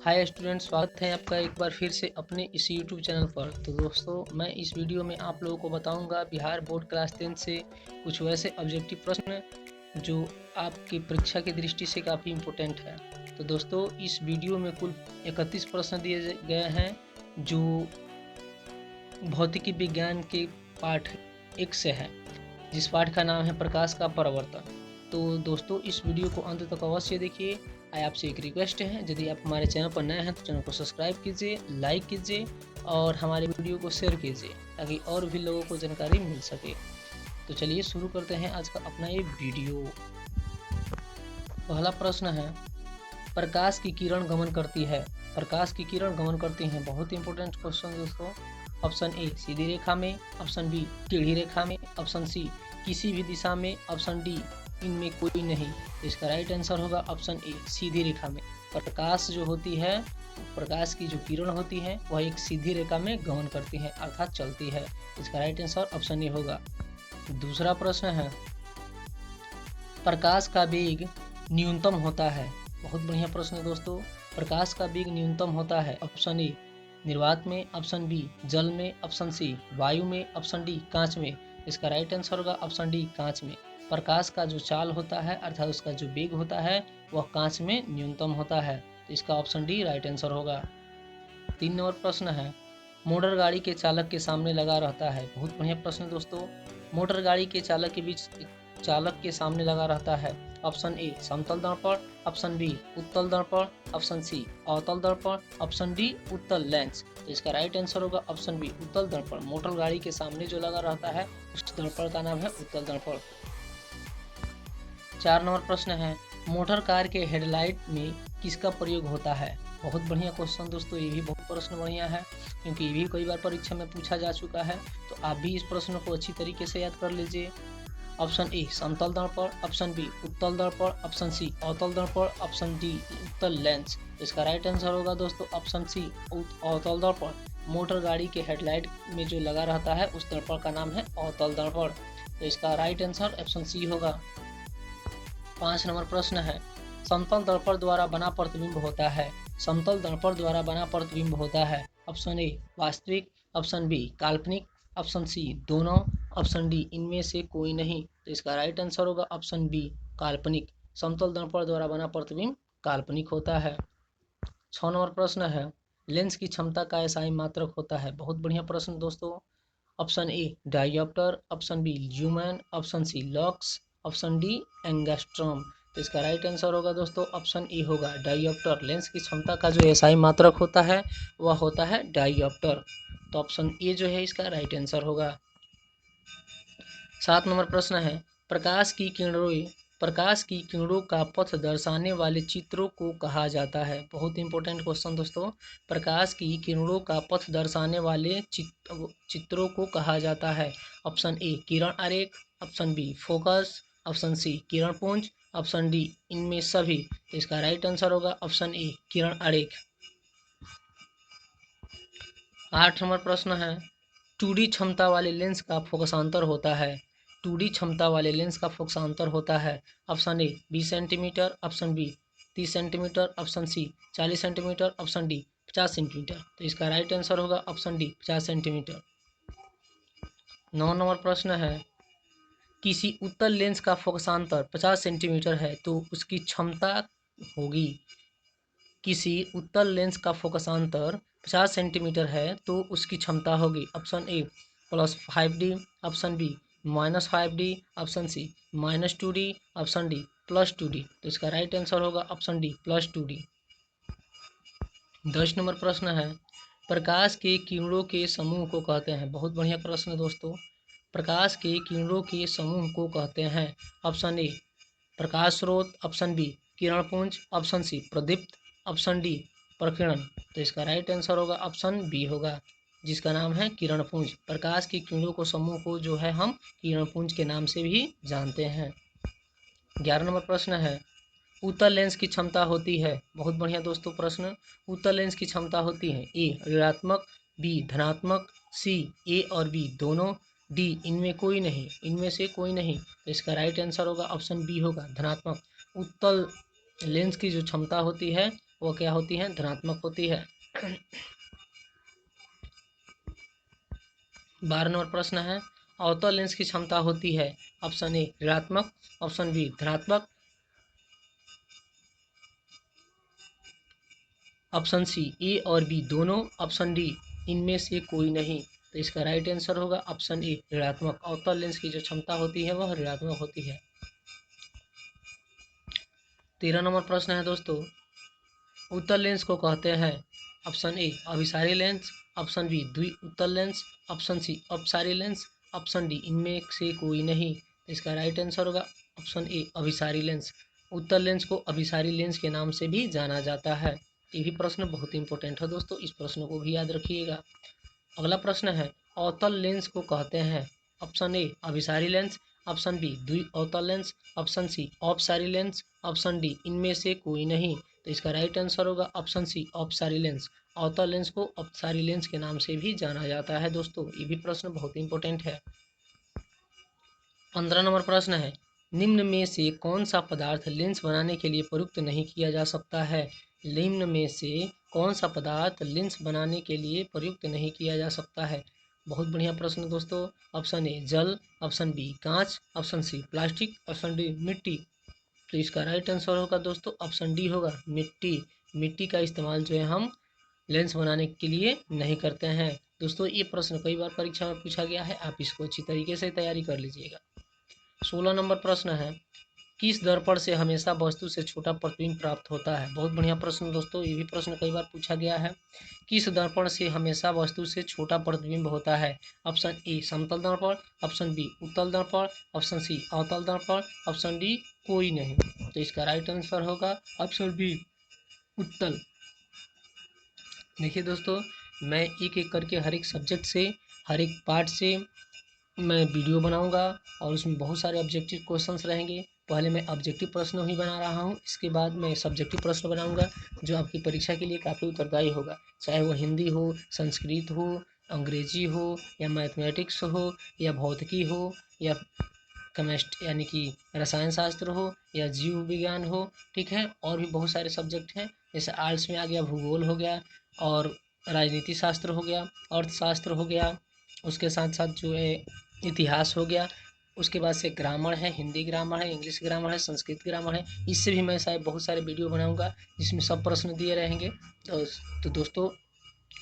Hi student, स्वागत है आपका एक बार फिर से अपने इस यूट्यूब चैनल पर। तो दोस्तों, मैं इस वीडियो में आप लोगों को बताऊंगा बिहार बोर्ड क्लास 10 से कुछ वैसे ऑब्जेक्टिव प्रश्न जो आपकी परीक्षा की दृष्टि से काफ़ी इम्पोर्टेंट है। तो दोस्तों, इस वीडियो में कुल 31 प्रश्न दिए गए हैं जो भौतिकी विज्ञान के पाठ 1 से है, जिस पाठ का नाम है प्रकाश का परावर्तन। तो दोस्तों, इस वीडियो को अंत तक अवश्य देखिए। आपसे एक रिक्वेस्ट है, यदि आप हमारे चैनल पर नए हैं तो चैनल को सब्सक्राइब कीजिए, लाइक कीजिए और हमारे वीडियो को शेयर कीजिए ताकि और भी लोगों को जानकारी मिल सके। तो चलिए शुरू करते हैं आज का अपना ये वीडियो। पहला प्रश्न है, प्रकाश की किरण गमन करती है। प्रकाश की किरण गमन करती हैं, बहुत इंपॉर्टेंट क्वेश्चन दोस्तों। ऑप्शन ए सीधी रेखा में, ऑप्शन बी टेढ़ी रेखा में, ऑप्शन सी किसी भी दिशा में, ऑप्शन डी इनमें कोई नहीं। इसका राइट आंसर होगा ऑप्शन ए सीधी रेखा में। प्रकाश जो होती है, प्रकाश की जो किरण होती है वह एक सीधी रेखा में गमन करती है अर्थात चलती है। इसका राइट आंसर ऑप्शन ए होगा। दूसरा प्रश्न है, प्रकाश का वेग न्यूनतम होता है। बहुत बढ़िया प्रश्न है दोस्तों। प्रकाश का वेग न्यूनतम होता है। ऑप्शन ए निर्वात में, ऑप्शन बी जल में, ऑप्शन सी वायु में, ऑप्शन डी कांच में। इसका राइट आंसर होगा ऑप्शन डी कांच में। प्रकाश का जो चाल होता है अर्थात उसका जो वेग होता है वह कांच में न्यूनतम होता है। तो इसका ऑप्शन डी राइट आंसर होगा। 3 नंबर प्रश्न है, मोटर गाड़ी के चालक के सामने लगा रहता है। बहुत बढ़िया प्रश्न दोस्तों। मोटर गाड़ी के चालक के सामने लगा रहता है। ऑप्शन ए समतल दर्पण, ऑप्शन बी उत्तल दर्पण, ऑप्शन सी अवतल दर्पण, ऑप्शन डी उत्तल लेंस। तो इसका राइट आंसर होगा ऑप्शन बी उत्तल दर्पण। मोटर गाड़ी के सामने जो लगा रहता है उस दर्पण का नाम है उत्तल दर्पण। 4 नंबर प्रश्न है, मोटर कार के हेडलाइट में किसका प्रयोग होता है। बहुत बढ़िया क्वेश्चन दोस्तों, ये भी बहुत प्रश्न बढ़िया है क्योंकि ये भी कई बार परीक्षा में पूछा जा चुका है। तो आप भी इस प्रश्न को अच्छी तरीके से याद कर लीजिए। ऑप्शन ए समतल दर्पण, ऑप्शन बी उत्तल दर्पण, ऑप्शन सी अवतल दर्पण, ऑप्शन डी उत्तल लेंस। इसका राइट आंसर होगा दोस्तों ऑप्शन सी अवतल दर्पण। मोटर गाड़ी के हेडलाइट में जो लगा रहता है उस दर्पण का नाम है अवतल दर्पण। तो इसका राइट आंसर ऑप्शन सी होगा। 5 नंबर प्रश्न है, समतल दर्पण द्वारा बना प्रतिबिंब होता है। समतल दर्पण द्वारा बना प्रतिबिंब होता है। ऑप्शन ए वास्तविक, ऑप्शन बी काल्पनिक, ऑप्शन सी दोनों, ऑप्शन डी इनमें से कोई नहीं। तो इसका राइट आंसर होगा ऑप्शन बी काल्पनिक। समतल दर्पण द्वारा बना प्रतिबिंब काल्पनिक होता है। 6 नंबर प्रश्न है, लेंस की क्षमता का एसआई मात्रक होता है। बहुत बढ़िया प्रश्न दोस्तों। Option A dioptre, option B lumen, option C lux, option D angstrom. तो इसका राइट आंसर होगा दोस्तों ऑप्शन ए होगा डायोप्टर। लेंस की क्षमता का जो एसआई मात्रक होता है वह होता है डायोप्टर। तो ऑप्शन ए जो है इसका राइट आंसर होगा। 7 नंबर प्रश्न है, प्रकाश की किरणों का पथ दर्शाने वाले चित्रों को कहा जाता है। बहुत इंपॉर्टेंट क्वेश्चन दोस्तों। प्रकाश की किरणों का पथ दर्शाने वाले चित्रों को कहा जाता है। ऑप्शन ए किरण आरेख, option B focus, option C किरण पुंज, ऑप्शन डी इनमें सभी। तो इसका राइट आंसर होगा ऑप्शन ए किरण आरेख। 8 नंबर प्रश्न है, 2D क्षमता वाले लेंस का फोकसांतर होता है। 2D क्षमता वाले लेंस का फोकसांतर होता है। Option A 20 centimetre, option B 30 centimetre, option C 40 centimetre, option D 50 centimetre. तो इसका राइट आंसर होगा ऑप्शन डी 50 सेंटीमीटर। 9 नंबर प्रश्न है, किसी उत्तल लेंस का फोकसांतर 50 सेंटीमीटर है तो उसकी क्षमता होगी। किसी उत्तल लेंस का फोकसांतर 50 सेंटीमीटर है तो उसकी क्षमता होगी। Option A +5D, option B -5D, option C -2D, option D +2D। तो इसका राइट आंसर होगा ऑप्शन डी +2D। 10 नंबर प्रश्न है, प्रकाश के किरणों के समूह को कहते हैं। बहुत बढ़िया प्रश्न है दोस्तों। प्रकाश के किरणों के समूह को कहते हैं। ऑप्शन ए प्रकाश स्रोत, ऑप्शन बी किरण पुंज, ऑप्शन सी प्रदीप्त, ऑप्शन डी प्रकीर्णन। तो इसका राइट आंसर होगा ऑप्शन बी होगा, जिसका नाम है किरण पुंज। प्रकाश की किरणों को समूह को जो है हम किरण पुंज के नाम से भी जानते हैं। 11 नंबर प्रश्न है, उत्तल लेंस की क्षमता होती है। बहुत बढ़िया दोस्तों प्रश्न। उत्तल लेंस की क्षमता होती है ए ऋणात्मक, बी धनात्मक, सी ए और बी दोनों, डी इनमें कोई नहीं, इनमें से कोई नहीं। तो इसका राइट आंसर होगा ऑप्शन बी होगा धनात्मक। उत्तल लेंस की जो क्षमता होती है वो क्या होती है, धनात्मक होती है। 12 नंबर प्रश्न है, अवतल लेंस की क्षमता होती है ऑप्शन ए ऋणात्मक, ऑप्शन बी धनात्मक, ऑप्शन सी ए और बी दोनों, ऑप्शन डी इनमें से कोई नहीं। तो इसका राइट आंसर होगा ऑप्शन ए ऋणात्मक। अवतल लेंस की जो क्षमता होती है वह ऋणात्मक होती है। 13 नंबर प्रश्न है दोस्तों, उत्तल लेंस को कहते हैं ऑप्शन ए अभिसारी लेंस, ऑप्शन बी द्वि उत्तल लेंस, ऑप्शन सी अपसारी लेंस, ऑप्शन डी इनमें से कोई नहीं। तो इसका राइट आंसर होगा ऑप्शन ए अभिसारी लेंस। उत्तल लेंस को अभिसारी लेंस के नाम से भी जाना जाता है। ये भी प्रश्न बहुत इंपॉर्टेंट है दोस्तों, इस प्रश्न को भी याद रखिएगा। अगला प्रश्न है, अवतल लेंस को कहते हैं ऑप्शन ए अभिसारी लेंस, ऑप्शन बी द्वि अवतल लेंस, ऑप्शन सी अपसारी लेंस, ऑप्शन डी इनमें से कोई नहीं। तो इसका राइट आंसर होगा ऑप्शन सी अपसारी लेंस। अवतल लेंस को अपसारी लेंस के नाम से भी जाना जाता है दोस्तों, ये भी प्रश्न बहुत इंपॉर्टेंट है। 15 नंबर प्रश्न है, निम्न में से कौन सा पदार्थ लेंस बनाने के लिए प्रयुक्त नहीं किया जा सकता है। निम्न में से कौन सा पदार्थ लेंस बनाने के लिए प्रयुक्त नहीं किया जा सकता है। बहुत बढ़िया प्रश्न दोस्तों। ऑप्शन ए जल, ऑप्शन बी कांच, option C plastic, option D मिट्टी। तो इसका राइट आंसर होगा दोस्तों ऑप्शन डी होगा मिट्टी। मिट्टी का इस्तेमाल जो है हम लेंस बनाने के लिए नहीं करते हैं दोस्तों। ये प्रश्न कई बार परीक्षा में पूछा गया है, आप इसको अच्छी तरीके से तैयारी कर लीजिएगा। 16 नंबर प्रश्न है, किस दर्पण से हमेशा वस्तु से छोटा प्रतिबिंब प्राप्त होता है। बहुत बढ़िया प्रश्न दोस्तों, ये भी प्रश्न कई बार पूछा गया है। किस दर्पण से हमेशा वस्तु से छोटा प्रतिबिंब होता है। ऑप्शन ए समतल दर्पण, ऑप्शन बी उत्तल दर्पण, ऑप्शन सी अवतल दर्पण, ऑप्शन डी कोई नहीं। तो इसका राइट आंसर होगा ऑप्शन बी उत्तल। देखिए दोस्तों, मैं एक एक करके हर एक सब्जेक्ट से, हर एक पार्ट से मैं वीडियो बनाऊंगा और उसमें बहुत सारे ऑब्जेक्टिव क्वेश्चंस रहेंगे। पहले मैं ऑब्जेक्टिव प्रश्न ही बना रहा हूँ, इसके बाद मैं सब्जेक्टिव प्रश्न बनाऊंगा जो आपकी परीक्षा के लिए काफ़ी उत्तरदायी होगा। चाहे वो हिंदी हो, संस्कृत हो, अंग्रेजी हो, या मैथमेटिक्स हो, या भौतिकी हो, या केमिस्ट्री यानी कि रसायन शास्त्र हो, या जीव विज्ञान हो। ठीक है, और भी बहुत सारे सब्जेक्ट हैं, जैसे आर्ट्स में आ गया भूगोल हो गया, और राजनीति शास्त्र हो गया, अर्थशास्त्र हो गया, उसके साथ साथ जो है इतिहास हो गया, उसके बाद से ग्रामर है, हिंदी ग्रामर है, इंग्लिश ग्रामर है, संस्कृत ग्रामर है। इससे भी मैं शायद बहुत सारे वीडियो बनाऊंगा जिसमें सब प्रश्न दिए रहेंगे। तो दोस्तों,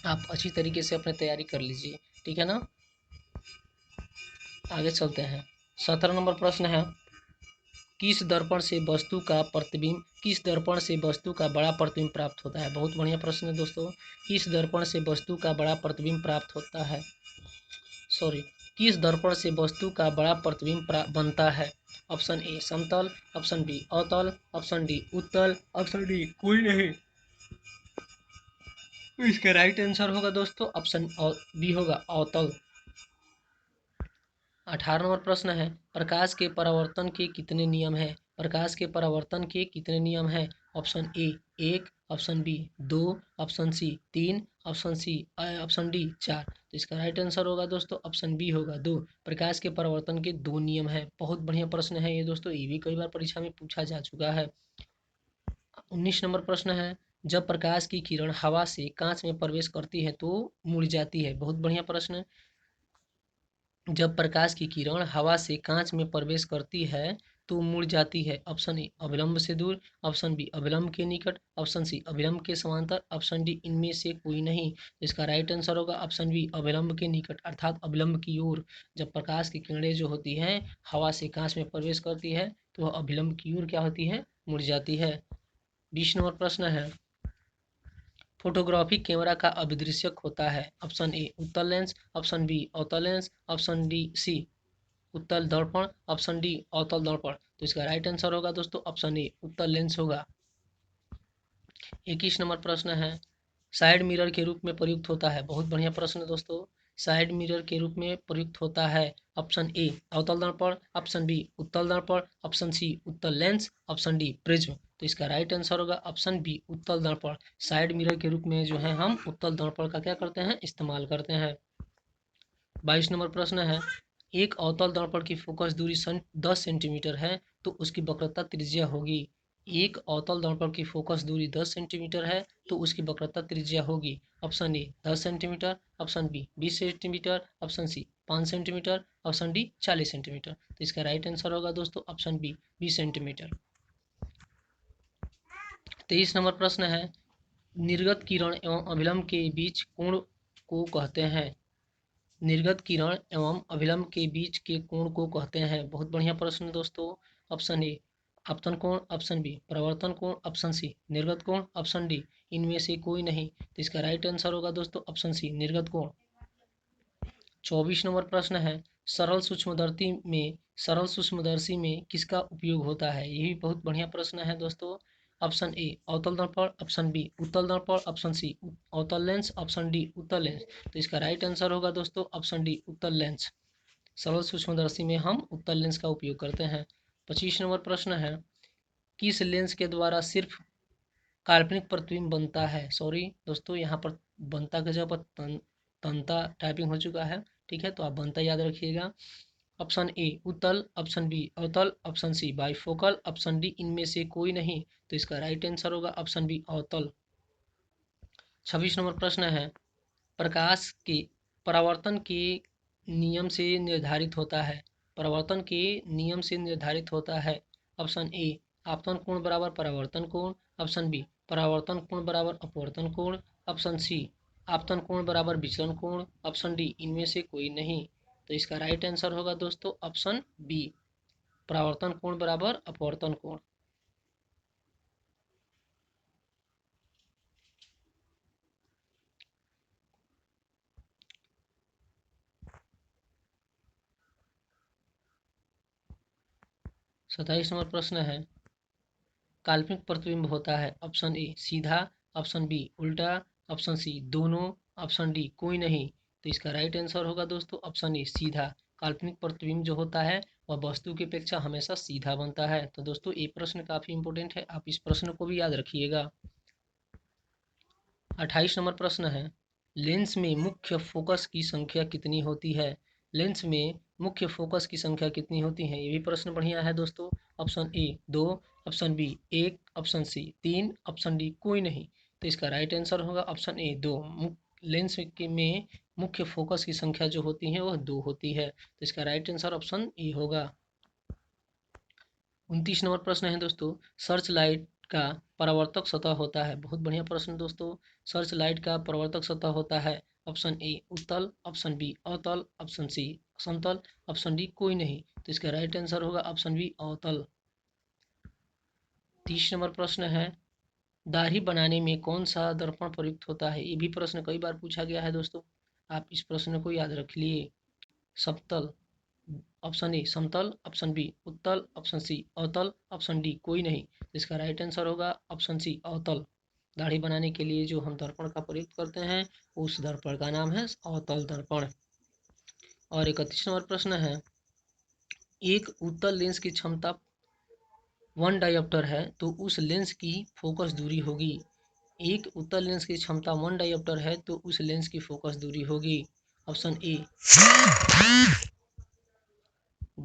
आप अच्छी तरीके से अपनी तैयारी कर लीजिए, ठीक है ना। आगे चलते हैं। 17 नंबर प्रश्न है, किस दर्पण से वस्तु का प्रतिबिंब, किस दर्पण से वस्तु का बड़ा प्रतिबिंब प्राप्त होता है। बहुत बढ़िया प्रश्न है दोस्तों। किस दर्पण से वस्तु का बड़ा प्रतिबिंब प्राप्त होता है, सॉरी, किस दर्पण से वस्तु का बड़ा प्रतिबिंब बनता है। ऑप्शन ए समतल, ऑप्शन बी अवतल, ऑप्शन डी उत्तल, ऑप्शन डी कोई नहीं। तो इसका राइट आंसर होगा दोस्तों ऑप्शन बी होगा अवतल। 18 नंबर प्रश्न है, प्रकाश के परावर्तन के कितने नियम हैं। प्रकाश के परावर्तन के कितने नियम हैं। Option A 1, option B 2, option C 3, option D 4। तो इसका राइट आंसर होगा दोस्तों ऑप्शन बी होगा 2। प्रकाश के परावर्तन के 2 नियम हैं। बहुत बढ़िया प्रश्न है ये दोस्तों, ये भी कई बार परीक्षा में पूछा जा चुका है। 19 नंबर प्रश्न है, जब प्रकाश की किरण हवा से कांच में प्रवेश करती है तो मुड़ जाती है। बहुत बढ़िया प्रश्न। जब प्रकाश की किरण हवा से कांच में प्रवेश करती है तो मुड़ जाती है। ऑप्शन ए अभिलंब से दूर, ऑप्शन बी अभिलंब के निकट, ऑप्शन सी अभिलंब के समांतर, ऑप्शन डी इनमें से कोई नहीं। इसका राइट आंसर होगा ऑप्शन बी अभिलंब के निकट, अर्थात अभिलंब की ओर। जब प्रकाश की किरणें जो होती हैं हवा से कांच में प्रवेश करती है तो वह अभिलंब की ओर क्या होती है, मुड़ जाती है। 20 नंबर प्रश्न है, फोटोग्राफी कैमरा का अभिदृश्यक होता है। ऑप्शन ए उत्तल लेंस, ऑप्शन बी अवतल लेंस, ऑप्शन डी सी उत्तल दर्पण, ऑप्शन डी अवतल दर्पण। तो इसका राइट आंसर होगा दोस्तों ऑप्शन ए उत्तल लेंस होगा। 21 नंबर प्रश्न है, साइड मिरर के रूप में प्रयुक्त होता है। बहुत बढ़िया प्रश्न दोस्तों। साइड मिरर के रूप में प्रयुक्त होता है। ऑप्शन ए अवतल दर्पण, ऑप्शन बी उत्तल दर्पण, ऑप्शन सी उत्तल लेंस, ऑप्शन डी प्रिज्म। तो इसका राइट आंसर होगा ऑप्शन बी उत्तल दर्पण। साइड मिरर के रूप में जो है हम उत्तल दर्पण का क्या करते हैं, इस्तेमाल करते हैं। 22 नंबर प्रश्न है, एक अवतल दर्पण की फोकस दूरी 10 सेंटीमीटर है तो उसकी वक्रता त्रिज्या होगी। एक अवतल दर्पण की फोकस दूरी 10 सेंटीमीटर है तो उसकी वक्रता त्रिज्या होगी। Option A 10 centimetre, option B 20 centimetre, option C 5 centimetre, option D 40 centimetre. तो इसका राइट आंसर होगा दोस्तों ऑप्शन बी 20 सेंटीमीटर। 23 नंबर प्रश्न है, निर्गत किरण एवं अभिलंब के बीच कोण को कहते हैं। निर्गत किरण एवं अभिलंब के बीच के कोण को कहते हैं। बहुत बढ़िया प्रश्न दोस्तों। ऑप्शन ए आपतन कोण, ऑप्शन बी परावर्तन कोण, ऑप्शन सी निर्गत कोण, ऑप्शन डी इनमें से कोई नहीं। तो इसका राइट आंसर होगा दोस्तों ऑप्शन सी निर्गत कोण। 24 नंबर प्रश्न है, सरल सूक्ष्मदर्शी में किसका उपयोग होता है। ये भी बहुत बढ़िया प्रश्न है दोस्तों। ऑप्शन ए अवतल दर्पण, ऑप्शन बी उत्तल दर्पण, ऑप्शन सी अवतल लेंस, ऑप्शन डी उत्तल लेंस। तो इसका राइट आंसर होगा दोस्तों ऑप्शन डी उत्तल लेंस। सरल सूक्ष्मदर्शी में हम उत्तल लेंस का उपयोग करते हैं। 25 नंबर प्रश्न है, किस लेंस के द्वारा सिर्फ काल्पनिक प्रतिबिंब बनता है। सॉरी दोस्तों, यहाँ पर बनता के जगह पर तंता टाइपिंग हो चुका है। ठीक है, तो आप बनता याद रखिएगा। ऑप्शन ए उत्तल, ऑप्शन बी अवतल, option C bifocal, option D इनमें से कोई नहीं। तो इसका राइट आंसर होगा ऑप्शन बी अवतल। 26 नंबर प्रश्न है, प्रकाश के परावर्तन के नियम से निर्धारित होता है। परावर्तन के नियम से निर्धारित होता है। ऑप्शन ए आपतन कोण बराबर परावर्तन कोण, ऑप्शन बी परावर्तन कोण बराबर अपवर्तन कोण, ऑप्शन सी आपतन कोण बराबर विचलन कोण, ऑप्शन डी इनमें से कोई नहीं। तो इसका राइट आंसर होगा दोस्तों ऑप्शन बी परावर्तन कोण बराबर अपवर्तन कोण। 27 नंबर प्रश्न है, काल्पनिक प्रतिबिंब होता है। ऑप्शन ए सीधा, ऑप्शन बी उल्टा, ऑप्शन सी दोनों, ऑप्शन डी कोई नहीं। तो इसका राइट आंसर होगा दोस्तों ऑप्शन ए सीधा। काल्पनिक प्रतिबिंब जो होता है वह वस्तु की अपेक्षा हमेशा सीधा बनता है। तो दोस्तों ये प्रश्न काफी इंपॉर्टेंट है, आप इस प्रश्न को भी याद रखिएगा। 28 नंबर प्रश्न है, लेंस में मुख्य फोकस की संख्या कितनी होती है। लेंस में मुख्य फोकस की संख्या कितनी होती है। ये भी प्रश्न बढ़िया है दोस्तों। Option A 2, option B 1, option C 3, option D कोई नहीं। तो इसका राइट आंसर होगा ऑप्शन ए 2। लेंस में मुख्य फोकस की संख्या जो होती है वह 2 होती है। तो इसका राइट आंसर ऑप्शन ए होगा। 29 नंबर प्रश्न है दोस्तों, सर्च लाइट का परावर्तक सतह होता है। बहुत बढ़िया प्रश्न दोस्तों। सर्च लाइट का परावर्तक सतह होता है। ऑप्शन ए उत्तल, ऑप्शन बी अवतल, ऑप्शन सी समतल, ऑप्शन डी कोई नहीं। तो इसका राइट आंसर होगा ऑप्शन बी अवतल। 30 नंबर प्रश्न है, दाढ़ी बनाने में कौन सा दर्पण प्रयुक्त होता है। ये भी प्रश्न कई बार पूछा गया है दोस्तों, आप इस प्रश्न को याद रख लिए। समतल, ऑप्शन ए समतल, ऑप्शन बी उत्तल, ऑप्शन सी अवतल, ऑप्शन डी कोई नहीं। इसका राइट आंसर होगा ऑप्शन सी अवतल। दाढ़ी बनाने के लिए जो हम दर्पण का प्रयोग करते हैं उस दर्पण का नाम है अवतल दर्पण। और 31 नंबर प्रश्न है, एक उत्तल लेंस की क्षमता 1 डायोप्टर है तो उस लेंस की फोकस दूरी होगी। एक उत्तल लेंस की क्षमता 1 डायोप्टर है तो उस लेंस की फोकस दूरी होगी। Option A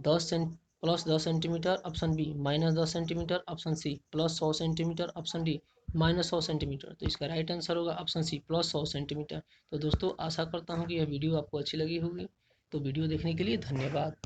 10 centimetre, option B -10 centimetre, option C +100 centimetre, option D -100 centimetre. तो इसका राइट आंसर होगा ऑप्शन सी +100 सेंटीमीटर। तो दोस्तों आशा करता हूँ कि यह वीडियो आपको अच्छी लगी होगी। तो वीडियो देखने के लिए धन्यवाद।